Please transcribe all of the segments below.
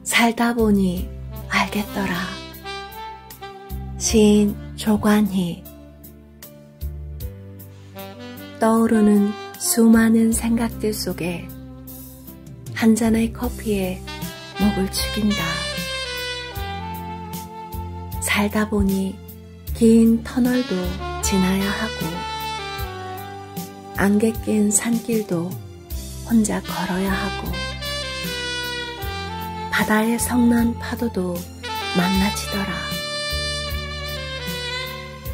살다 보니 알겠더라. 시인 조관희. 떠오르는 수많은 생각들 속에 한 잔의 커피에 목을 축인다. 살다 보니 긴 터널도 지나야 하고 안개 낀 산길도 혼자 걸어야 하고 바다의 성난 파도도 만나지더라.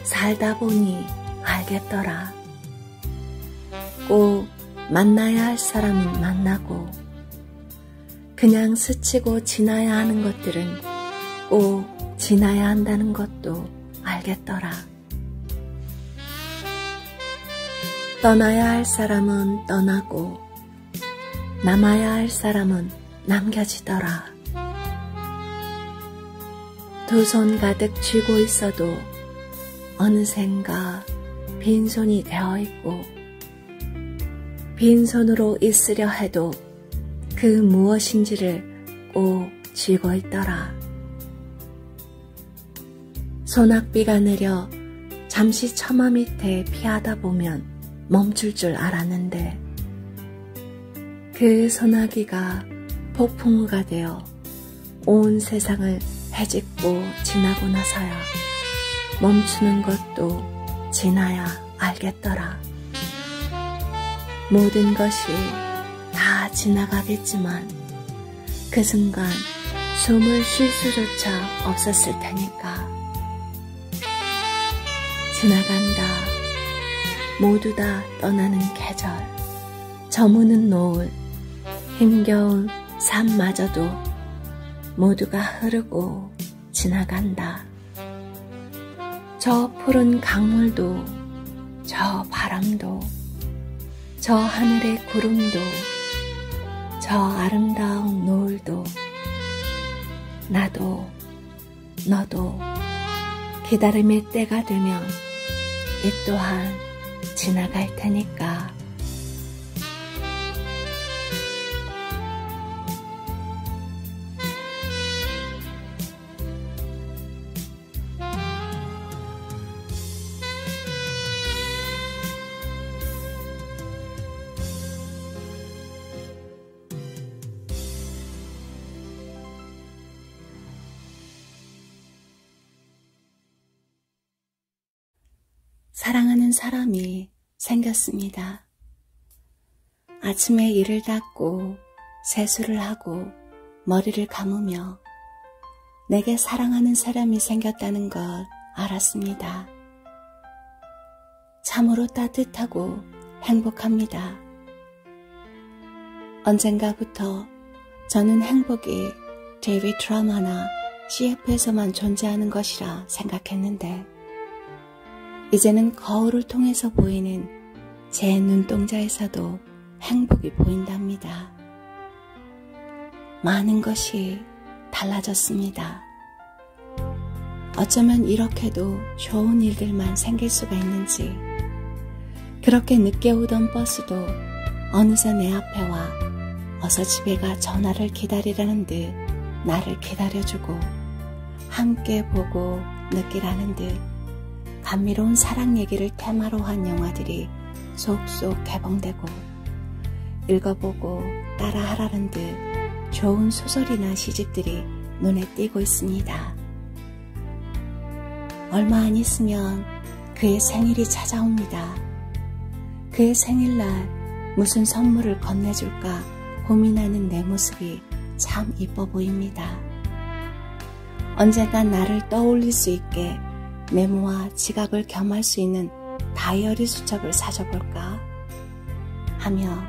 살다 보니 알겠더라. 꼭 만나야 할 사람은 만나고 그냥 스치고 지나야 하는 것들은 꼭 지나야 한다는 것도 알겠더라. 떠나야 할 사람은 떠나고 남아야 할 사람은 남겨지더라. 두 손 가득 쥐고 있어도 어느샌가 빈손이 되어있고 빈손으로 있으려 해도 그 무엇인지를 꼭 쥐고 있더라. 소낙비가 내려 잠시 처마 밑에 피하다 보면 멈출 줄 알았는데 그 소나기가 폭풍우가 되어 온 세상을 헤집고 지나고 나서야 멈추는 것도 지나야 알겠더라. 모든 것이 다 지나가겠지만 그 순간 숨을 쉴 수조차 없었을 테니까. 지나간다. 모두 다 떠나는 계절, 저무는 노을, 힘겨운 삶마저도 모두가 흐르고 지나간다. 저 푸른 강물도, 저 바람도, 저 하늘의 구름도, 저 아름다운 노을도, 나도, 너도 기다림의 때가 되면 이 또한 지나갈 테니까. 사랑하는 사람이 생겼습니다. 아침에 이를 닦고 세수를 하고 머리를 감으며 내게 사랑하는 사람이 생겼다는 걸 알았습니다. 참으로 따뜻하고 행복합니다. 언젠가부터 저는 행복이 데이비드 드라마나 CF에서만 존재하는 것이라 생각했는데 이제는 거울을 통해서 보이는 제 눈동자에서도 행복이 보인답니다. 많은 것이 달라졌습니다. 어쩌면 이렇게도 좋은 일들만 생길 수가 있는지, 그렇게 늦게 오던 버스도 어느새 내 앞에 와 어서 집에 가 전화를 기다리라는 듯 나를 기다려주고 함께 보고 느끼라는 듯 감미로운 사랑 얘기를 테마로 한 영화들이 속속 개봉되고 읽어보고 따라하라는 듯 좋은 소설이나 시집들이 눈에 띄고 있습니다. 얼마 안 있으면 그의 생일이 찾아옵니다. 그의 생일날 무슨 선물을 건네줄까 고민하는 내 모습이 참 이뻐 보입니다. 언젠간 나를 떠올릴 수 있게 메모와 지갑을 겸할 수 있는 다이어리 수첩을 사줘볼까 하며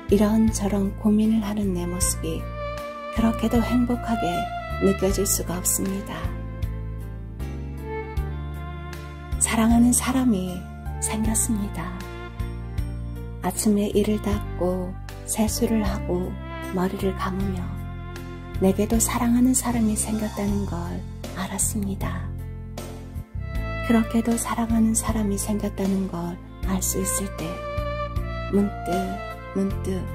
이런저런 고민을 하는 내 모습이 그렇게도 행복하게 느껴질 수가 없습니다. 사랑하는 사람이 생겼습니다. 아침에 이를 닦고 세수를 하고 머리를 감으며 내게도 사랑하는 사람이 생겼다는 걸 알았습니다. 그렇게도 사랑하는 사람이 생겼다는 걸 알 수 있을 때 문득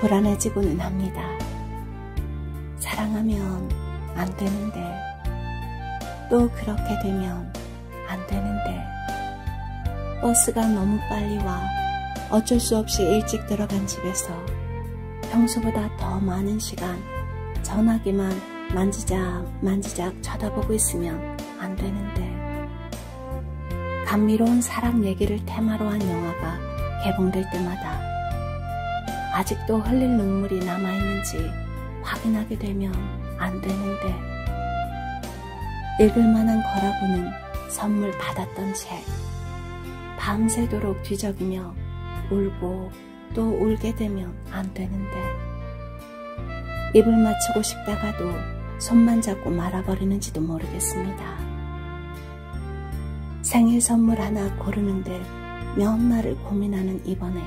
불안해지고는 합니다. 사랑하면 안 되는데, 또 그렇게 되면 안 되는데, 버스가 너무 빨리 와 어쩔 수 없이 일찍 들어간 집에서 평소보다 더 많은 시간 전화기만 만지작 쳐다보고 있으면 안 되는데, 감미로운 사랑 얘기를 테마로 한 영화가 개봉될 때마다 아직도 흘릴 눈물이 남아있는지 확인하게 되면 안 되는데, 읽을 만한 거라고는 선물 받았던 책 밤새도록 뒤적이며 울고 또 울게 되면 안 되는데, 입을 맞추고 싶다가도 손만 잡고 말아버리는지도 모르겠습니다. 생일 선물 하나 고르는데 몇 날을 고민하는 이번에,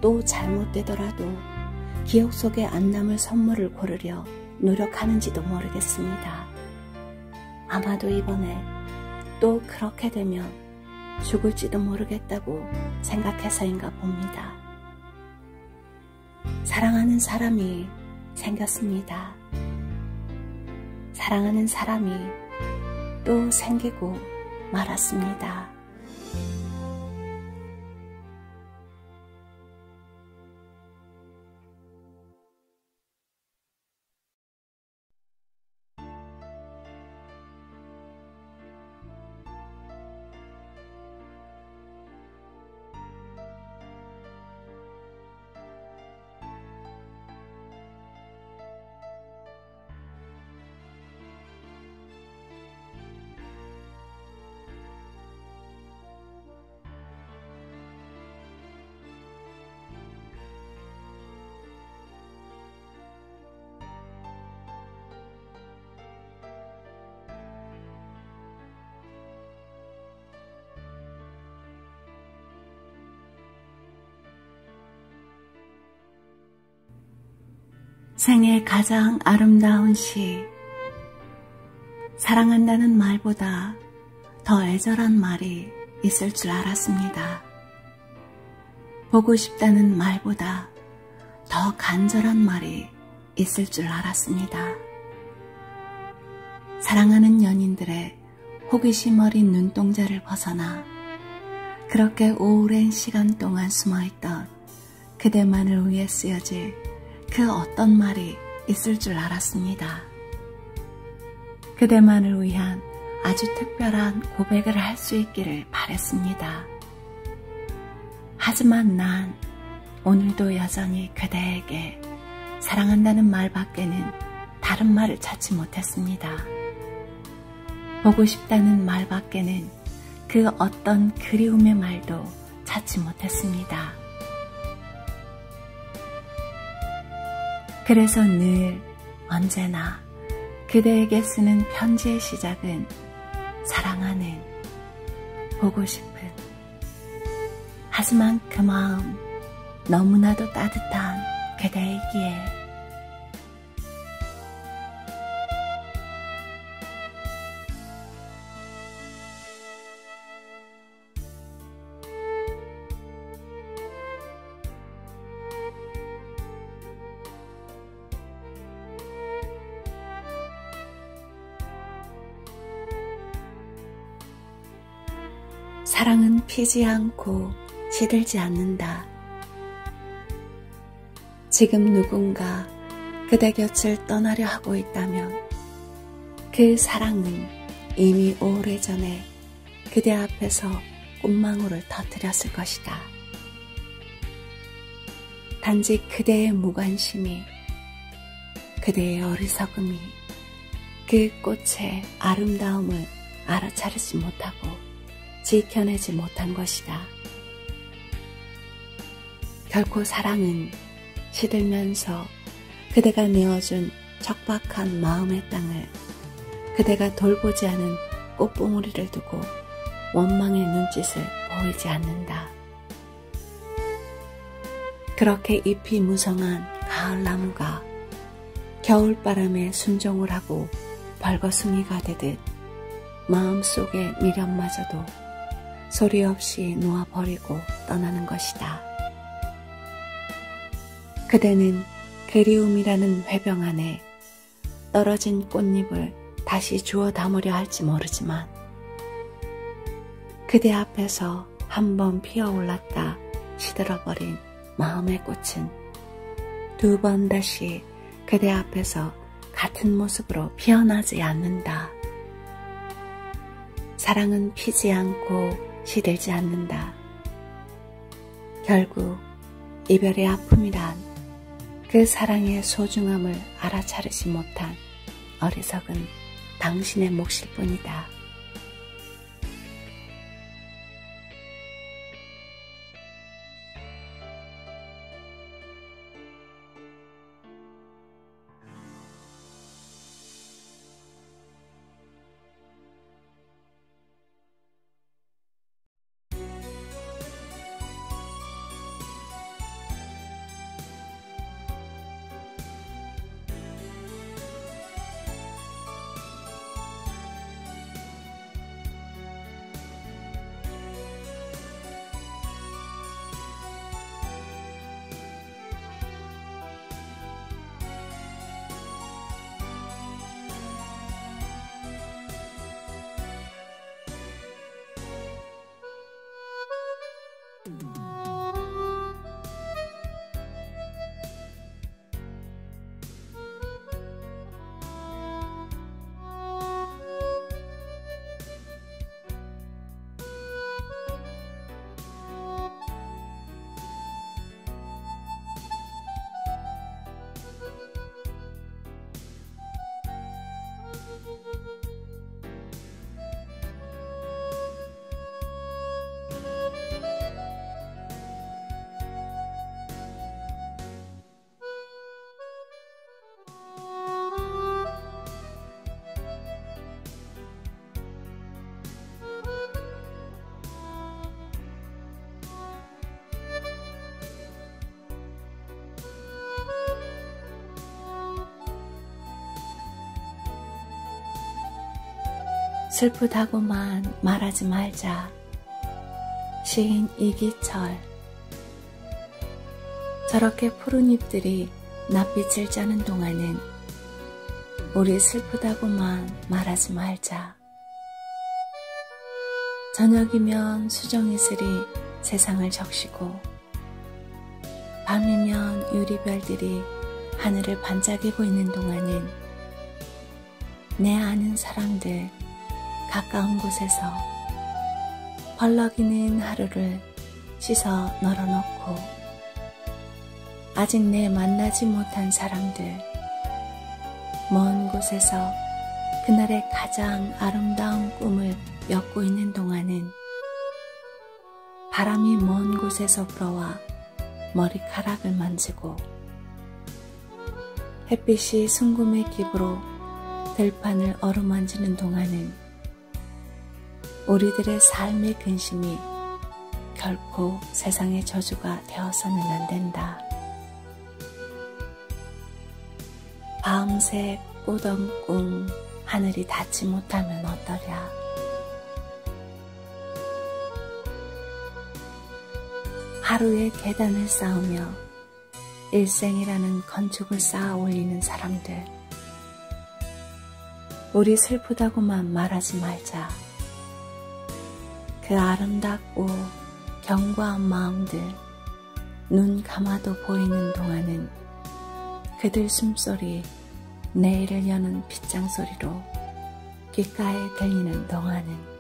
또 잘못되더라도 기억 속에 안 남을 선물을 고르려 노력하는지도 모르겠습니다. 아마도 이번에 또 그렇게 되면 죽을지도 모르겠다고 생각해서인가 봅니다. 사랑하는 사람이 생겼습니다. 사랑하는 사람이 또 생기고 말았습니다. 생애 가장 아름다운 시. 사랑한다는 말보다 더 애절한 말이 있을 줄 알았습니다. 보고 싶다는 말보다 더 간절한 말이 있을 줄 알았습니다. 사랑하는 연인들의 호기심 어린 눈동자를 벗어나 그렇게 오랜 시간 동안 숨어있던 그대만을 위해 쓰여질 그 어떤 말이 있을 줄 알았습니다. 그대만을 위한 아주 특별한 고백을 할 수 있기를 바랬습니다. 하지만 난 오늘도 여전히 그대에게 사랑한다는 말밖에는 다른 말을 찾지 못했습니다. 보고 싶다는 말밖에는 그 어떤 그리움의 말도 찾지 못했습니다. 그래서 늘 언제나 그대에게 쓰는 편지의 시작은 사랑하는, 보고 싶은, 하지만 그 마음 너무나도 따뜻한 그대이기에 사랑은 피지 않고 시들지 않는다. 지금 누군가 그대 곁을 떠나려 하고 있다면 그 사랑은 이미 오래전에 그대 앞에서 꽃망울을 터뜨렸을 것이다. 단지 그대의 무관심이, 그대의 어리석음이 그 꽃의 아름다움을 알아차리지 못하고 지켜내지 못한 것이다. 결코 사랑은 시들면서 그대가 내어준 척박한 마음의 땅을 그대가 돌보지 않은 꽃봉오리를 두고 원망의 눈짓을 보이지 않는다. 그렇게 잎이 무성한 가을나무가 겨울바람에 순종을 하고 벌거숭이가 되듯 마음속의 미련마저도 소리 없이 놓아버리고 떠나는 것이다. 그대는 그리움이라는 회병 안에 떨어진 꽃잎을 다시 주워 담으려 할지 모르지만 그대 앞에서 한번 피어올랐다 시들어버린 마음의 꽃은 두 번 다시 그대 앞에서 같은 모습으로 피어나지 않는다. 사랑은 피지 않고 시들지 않는다. 결국 이별의 아픔이란 그 사랑의 소중함을 알아차리지 못한 어리석은 당신의 몫일 뿐이다. 슬프다고만 말하지 말자. 시인 이기철. 저렇게 푸른 잎들이 낯빛을 짜는 동안은 우리 슬프다고만 말하지 말자. 저녁이면 수정이슬이 세상을 적시고 밤이면 유리별들이 하늘을 반짝이고 있는 동안은 내 아는 사람들 가까운 곳에서 펄럭이는 하루를 씻어 널어놓고 아직 내 만나지 못한 사람들 먼 곳에서 그날의 가장 아름다운 꿈을 엮고 있는 동안은 바람이 먼 곳에서 불어와 머리카락을 만지고 햇빛이 순금의 기부로 들판을 어루만지는 동안은 우리들의 삶의 근심이 결코 세상의 저주가 되어서는 안 된다. 밤새 꾸던 꿈 하늘이 닿지 못하면 어떠랴. 하루의 계단을 쌓으며 일생이라는 건축을 쌓아 올리는 사람들. 우리 슬프다고만 말하지 말자. 그 아름답고 견고한 마음들 눈 감아도 보이는 동안은 그들 숨소리 내일을 여는 빗장 소리로 귓가에 들리는 동안은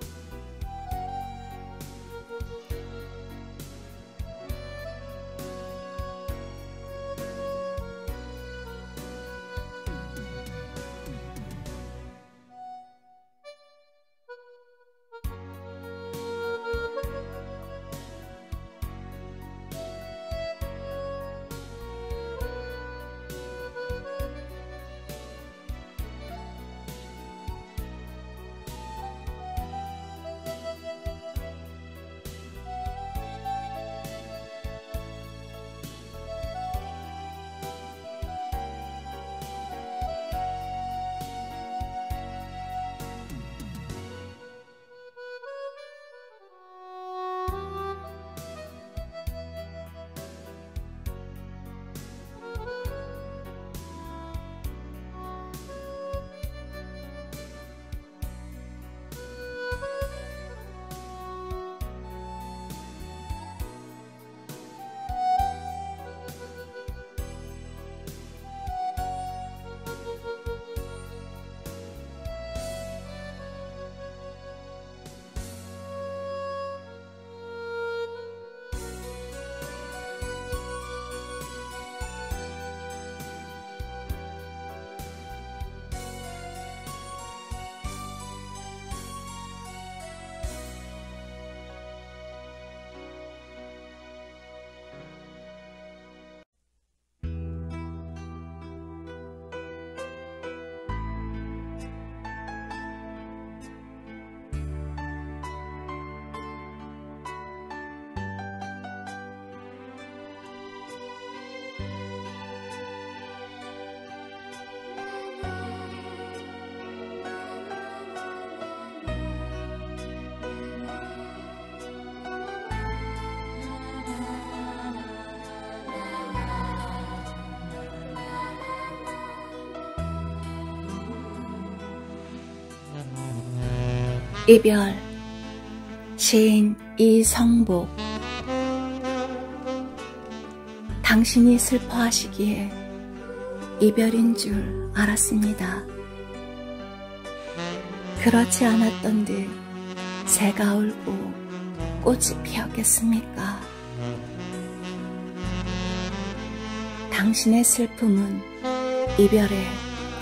이별 시인 이성복. 당신이 슬퍼하시기에 이별인 줄 알았습니다. 그렇지 않았던 듯 새가 울고 꽃이 피었겠습니까? 당신의 슬픔은 이별의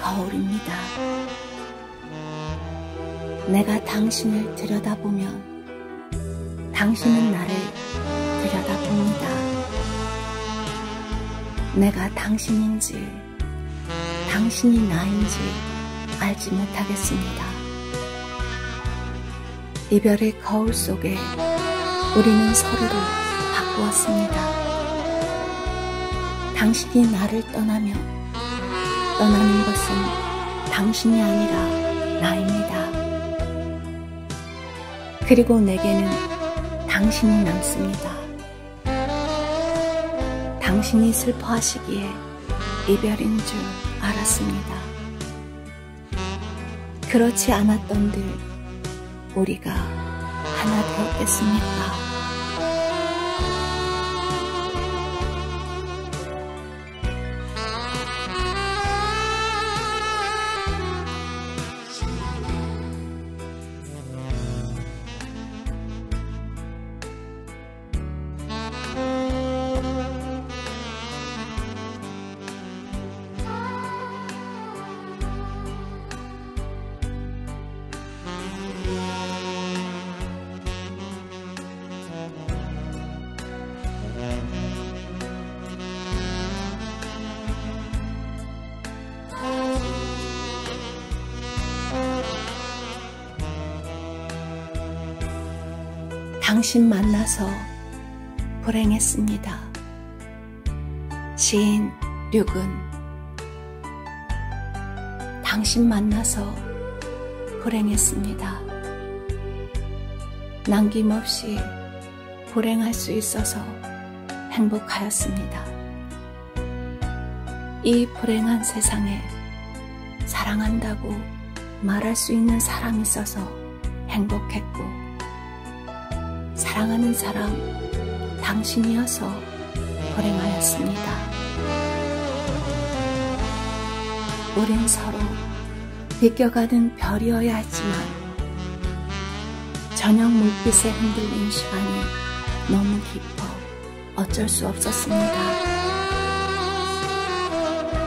거울입니다. 내가 당신을 들여다보면 당신은 나를 들여다봅니다. 내가 당신인지 당신이 나인지 알지 못하겠습니다. 이별의 거울 속에 우리는 서로를 바꾸었습니다. 당신이 나를 떠나면 떠나는 것은 당신이 아니라 나입니다. 그리고 내게는 당신이 남습니다. 당신이 슬퍼하시기에 이별인 줄 알았습니다. 그렇지 않았던 듯 우리가 하나 되었겠습니까? 당신 만나서 불행했습니다. 시인 류근. 당신 만나서 불행했습니다. 남김없이 불행할 수 있어서 행복하였습니다. 이 불행한 세상에 사랑한다고 말할 수 있는 사람이 있어서 행복했고, 사랑하는 사람 당신이어서 불행하였습니다. 우린 서로 비껴가는 별이어야 했지만 저녁 물빛에 흔들린 시간이 너무 깊어 어쩔 수 없었습니다.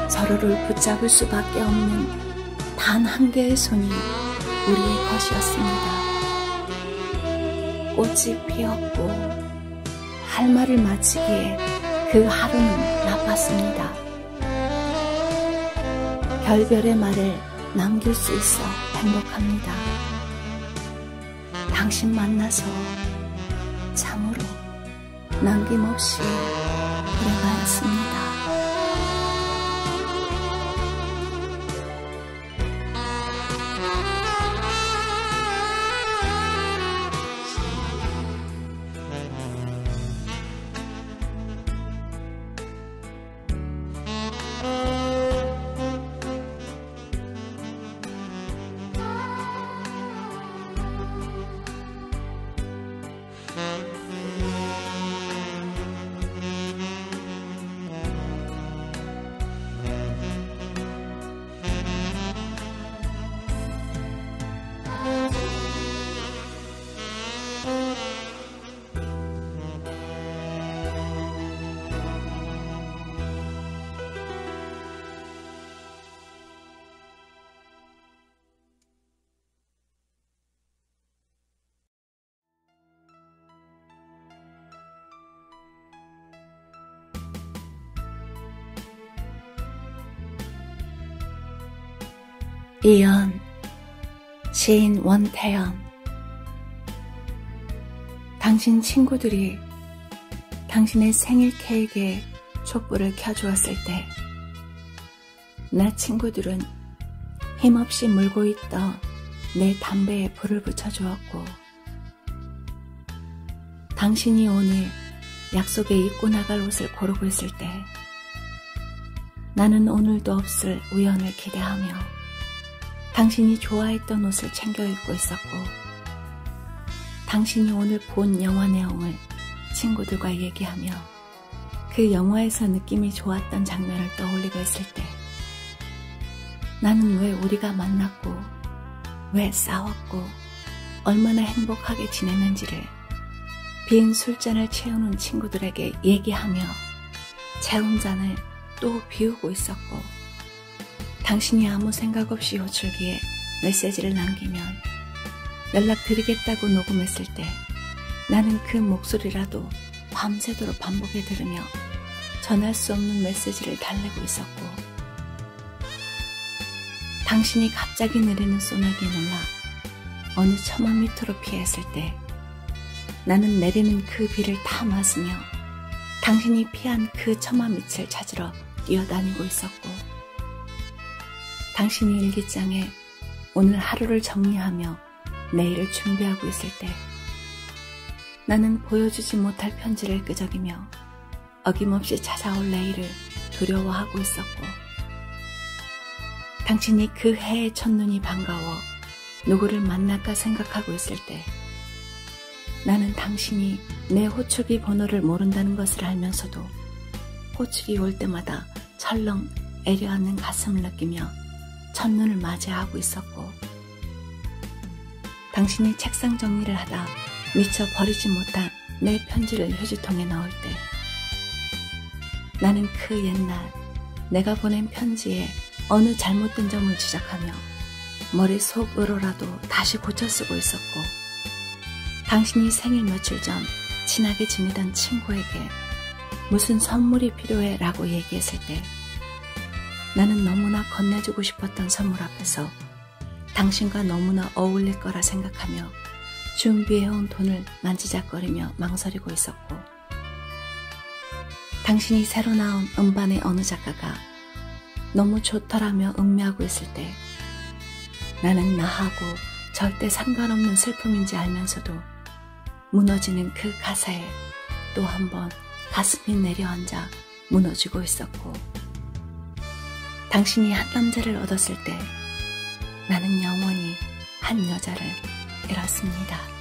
서로를 붙잡을 수밖에 없는 단 한 개의 손이 우리의 것이었습니다. 꽃이 피었고 할 말을 마치기에 그 하루는 나빴습니다. 별별의 말을 남길 수 있어 행복합니다. 당신 만나서 참으로 남김없이 불행하였습니다. 이연, 시인 원태연. 당신 친구들이 당신의 생일 케이크에 촛불을 켜주었을 때 내 친구들은 힘없이 물고 있던 내 담배에 불을 붙여주었고, 당신이 오늘 약속에 입고 나갈 옷을 고르고 있을 때 나는 오늘도 없을 우연을 기대하며 당신이 좋아했던 옷을 챙겨 입고 있었고, 당신이 오늘 본 영화 내용을 친구들과 얘기하며 그 영화에서 느낌이 좋았던 장면을 떠올리고 있을 때 나는 왜 우리가 만났고 왜 싸웠고 얼마나 행복하게 지냈는지를 빈 술잔을 채우는 친구들에게 얘기하며 채운 잔을 또 비우고 있었고, 당신이 아무 생각 없이 호출기에 메시지를 남기면 연락드리겠다고 녹음했을 때 나는 그 목소리라도 밤새도록 반복해 들으며 전할 수 없는 메시지를 달래고 있었고, 당신이 갑자기 내리는 소나기에 놀라 어느 처마 밑으로 피했을 때 나는 내리는 그 비를 다 맞으며 당신이 피한 그 처마 밑을 찾으러 뛰어다니고 있었고, 당신이 일기장에 오늘 하루를 정리하며 내일을 준비하고 있을 때 나는 보여주지 못할 편지를 끄적이며 어김없이 찾아올 내일을 두려워하고 있었고, 당신이 그 해의 첫눈이 반가워 누구를 만날까 생각하고 있을 때 나는 당신이 내 호출기 번호를 모른다는 것을 알면서도 호출이 올 때마다 철렁 애려앉는 가슴을 느끼며 첫눈을 맞이하고 있었고, 당신이 책상 정리를 하다 미처 버리지 못한 내 편지를 휴지통에 넣을 때 나는 그 옛날 내가 보낸 편지에 어느 잘못된 점을 지적하며 머릿속으로라도 다시 고쳐 쓰고 있었고, 당신이 생일 며칠 전 친하게 지내던 친구에게 무슨 선물이 필요해 라고 얘기했을 때 나는 너무나 건네주고 싶었던 선물 앞에서 당신과 너무나 어울릴 거라 생각하며 준비해온 돈을 만지작거리며 망설이고 있었고, 당신이 새로 나온 음반의 어느 작가가 너무 좋더라며 음미하고 있을 때 나는 나하고 절대 상관없는 슬픔인지 알면서도 무너지는 그 가사에 또 한 번 가슴이 내려앉아 무너지고 있었고, 당신이 한 남자를 얻었을 때 나는 영원히 한 여자를 잃었습니다.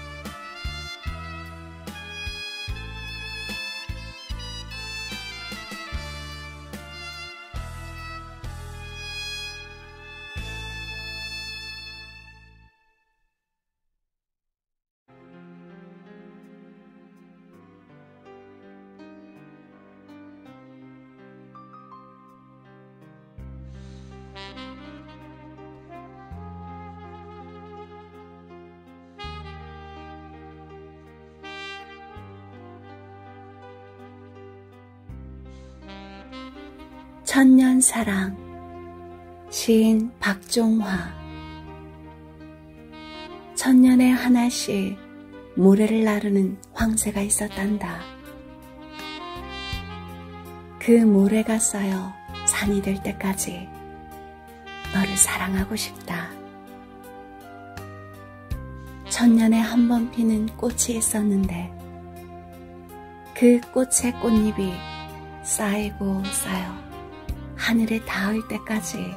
천년사랑, 시인 박종화. 천년에 하나씩 모래를 나르는 황새가 있었단다. 그 모래가 쌓여 산이 될 때까지 너를 사랑하고 싶다. 천년에 한 번 피는 꽃이 있었는데 그 꽃의 꽃잎이 쌓이고 쌓여 하늘에 닿을 때까지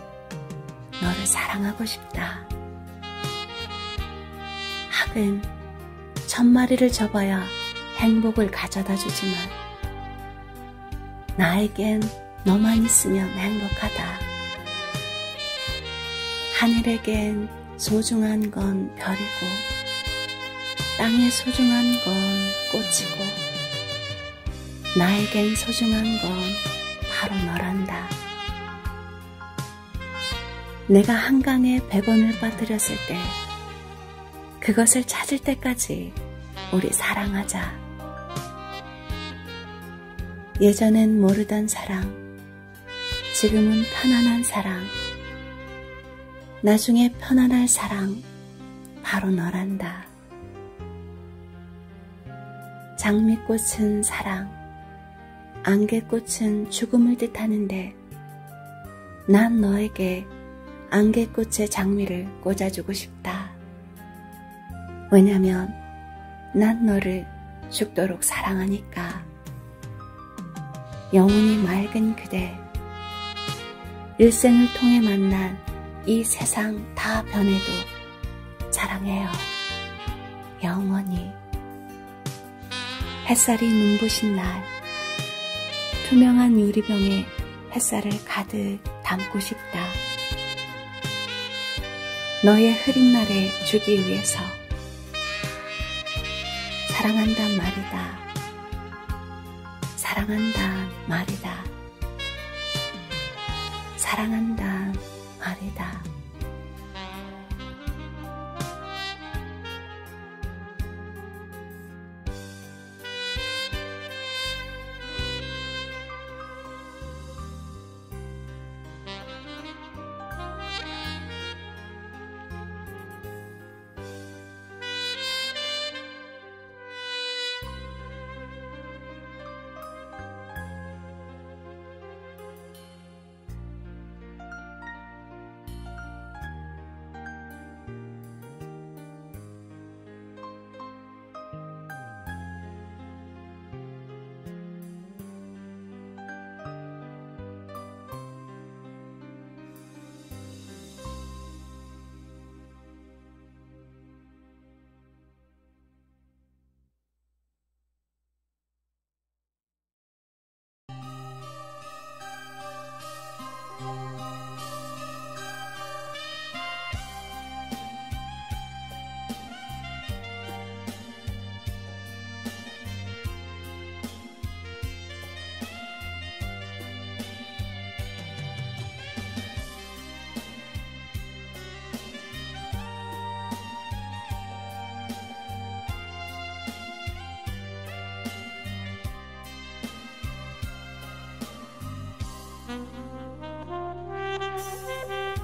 너를 사랑하고 싶다. 학은 1000마리를 접어야 행복을 가져다 주지만 나에겐 너만 있으면 행복하다. 하늘에겐 소중한 건 별이고 땅에 소중한 건 꽃이고 나에겐 소중한 건 바로 너란다. 내가 한강에 100원을 빠뜨렸을 때 그것을 찾을 때까지 우리 사랑하자. 예전엔 모르던 사랑, 지금은 편안한 사랑, 나중에 편안할 사랑, 바로 너란다. 장미꽃은 사랑, 안개꽃은 죽음을 뜻하는데 난 너에게 안개꽃의 장미를 꽂아주고 싶다. 왜냐면 난 너를 죽도록 사랑하니까. 영혼이 맑은 그대, 일생을 통해 만난 이 세상 다 변해도 사랑해요. 영원히. 햇살이 눈부신 날, 투명한 유리병에 햇살을 가득 담고 싶다. 너의 흐린 날에 주기 위해서 사랑한단 말이다. 사랑한단 말이다. 사랑한단 말이다.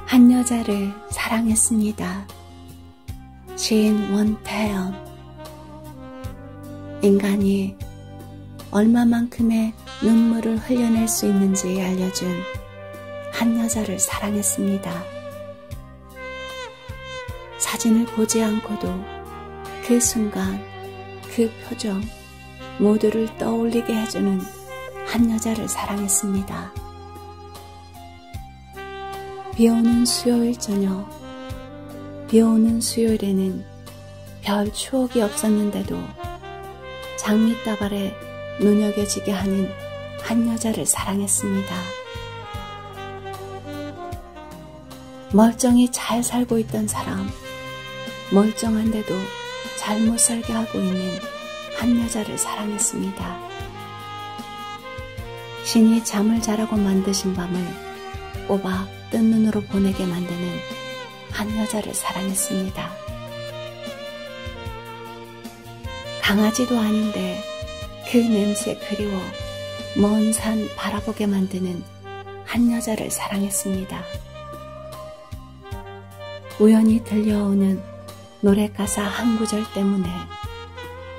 한 여자를 사랑했습니다. 시인 원태연. 인간이 얼마만큼의 눈물을 흘려낼 수 있는지 알려준 한 여자를 사랑했습니다. 사진을 보지 않고도 그 순간, 그 표정 모두를 떠올리게 해주는 한 여자를 사랑했습니다. 비오는 수요일 저녁, 비오는 수요일에는 별 추억이 없었는데도 장미다발에 눈여겨지게 하는 한 여자를 사랑했습니다. 멀쩡히 잘 살고 있던 사람, 멀쩡한데도 잘 못 살게 하고 있는 한 여자를 사랑했습니다. 신이 잠을 자라고 만드신 밤을 꼬박 뜬 눈으로 보내게 만드는 한 여자를 사랑했습니다. 강아지도 아닌데 그 냄새 그리워 먼 산 바라보게 만드는 한 여자를 사랑했습니다. 우연히 들려오는 노래가사 한 구절 때문에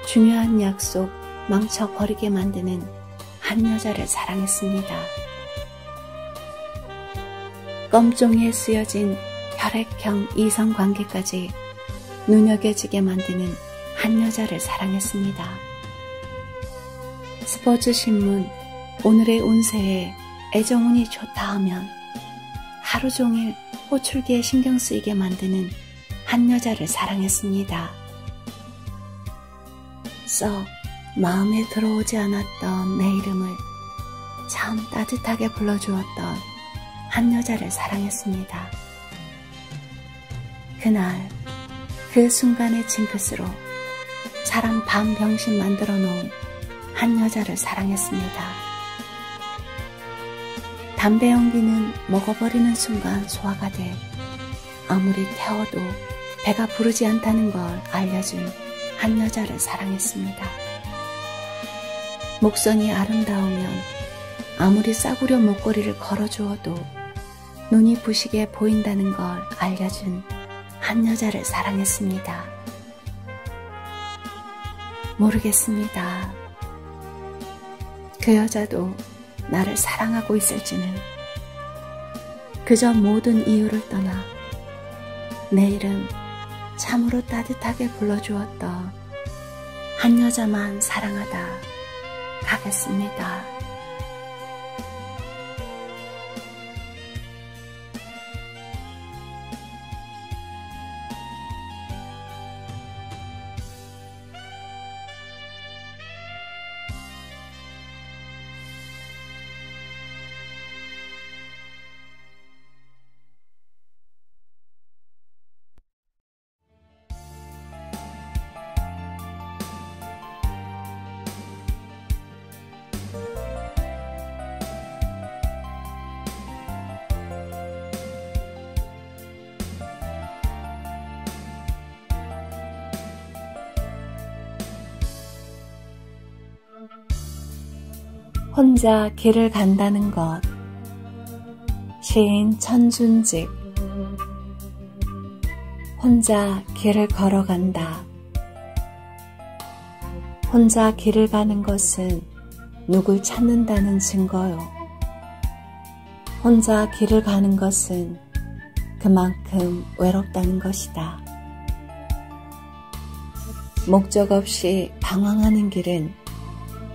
중요한 약속 망쳐버리게 만드는 한 여자를 사랑했습니다. 껌종이에 쓰여진 혈액형 이성관계까지 눈여겨지게 만드는 한 여자를 사랑했습니다. 스포츠신문 오늘의 운세에 애정운이 좋다 하면 하루 종일 호출기에 신경 쓰이게 만드는 한 여자를 사랑했습니다. 썩 마음에 들어오지 않았던 내 이름을 참 따뜻하게 불러주었던 한 여자를 사랑했습니다. 그날 그 순간의 징크스로 사람 반 병신 만들어 놓은 한 여자를 사랑했습니다. 담배 연기는 먹어버리는 순간 소화가 돼 아무리 태워도 배가 부르지 않다는 걸 알려준 한 여자를 사랑했습니다. 목선이 아름다우면 아무리 싸구려 목걸이를 걸어주어도 눈이 부시게 보인다는 걸 알려준 한 여자를 사랑했습니다. 모르겠습니다. 그 여자도 나를 사랑하고 있을지는. 그저 모든 이유를 떠나 내 이름 참으로 따뜻하게 불러주었던 한 여자만 사랑하다 가겠습니다. 혼자 길을 간다는 것. 시인 천준직. 혼자 길을 걸어간다. 혼자 길을 가는 것은 누굴 찾는다는 증거요. 혼자 길을 가는 것은 그만큼 외롭다는 것이다. 목적 없이 방황하는 길은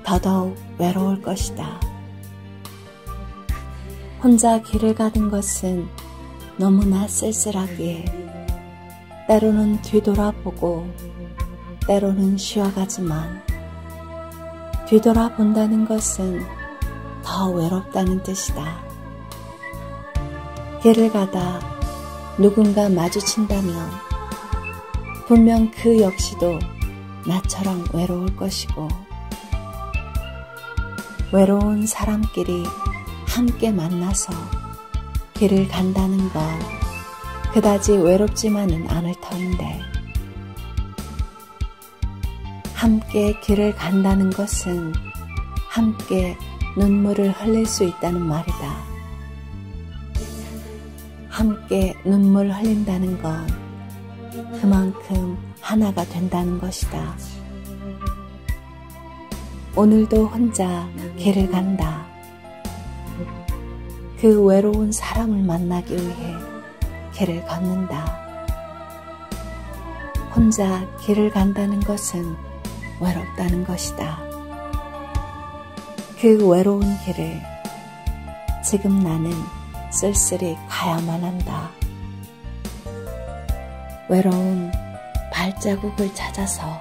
더더욱 외로울 것이다. 혼자 길을 가는 것은 너무나 쓸쓸하기에 때로는 뒤돌아보고 때로는 쉬어가지만 뒤돌아본다는 것은 더 외롭다는 뜻이다. 길을 가다 누군가 마주친다면 분명 그 역시도 나처럼 외로울 것이고 외로운 사람끼리 함께 만나서 길을 간다는 건 그다지 외롭지만은 않을 터인데 함께 길을 간다는 것은 함께 눈물을 흘릴 수 있다는 말이다. 함께 눈물 흘린다는 건 그만큼 하나가 된다는 것이다. 오늘도 혼자 길을 간다. 그 외로운 사람을 만나기 위해 길을 걷는다. 혼자 길을 간다는 것은 외롭다는 것이다. 그 외로운 길을 지금 나는 쓸쓸히 가야만 한다. 외로운 발자국을 찾아서